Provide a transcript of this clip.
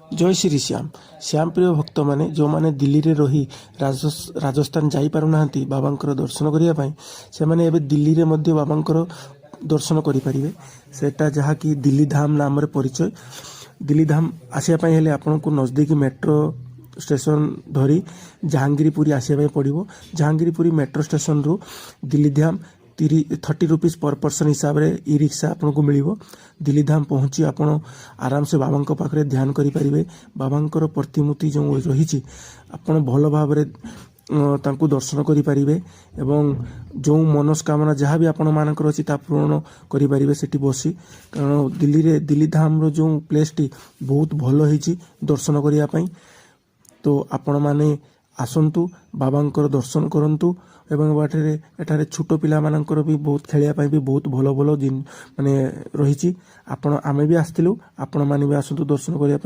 जय श्री श्याम श्याम प्रिय भक्त मैंने जो मैंने दिल्ली रे रही राजस्थान जाई पारु नाहंती बाबांकर दर्शन करने से मैंने एबे दिल्ली रे मध्य बाबांकर दर्शन करें सेटा जहाँ कि दिल्ली धाम नाम रे परिचय। दिल्ली धाम आसापी हेले आपन को नजदीक मेट्रो स्टेशन धरी जहांगीरपुरी आसापी पड़ो। जहांगीरपुरी मेट्रो स्टेशन रु दिल्ली धाम 30 रुपीज पर पर्सन हिसाब रे ई रिक्शा आपन को मिलिबो। दिल्ली धाम पहुंची आपन आराम से बाबा पाखे ध्यान करें। बाबांकर प्रतिमूर्ति जो रही आपन भल भाव रे तांकु दर्शन करें एवं जो मनस्कामना जहाँ भी आपण मानकर अच्छी पूर्ण करें सेठी बसी। कारण दिल्ली धाम रो जो प्लेस टी बहुत भल होईची दर्शन करने। तो आपण माने आसंतु बाबांकर दर्शन करंतु एवं बाटे एठारे छोट पिला मानकर भी बहुत खेलिया भी बहुत भल भल दिन माने रही। आपण आमे भी आसथिलु आपण माने भी आसंतु दर्शन करने।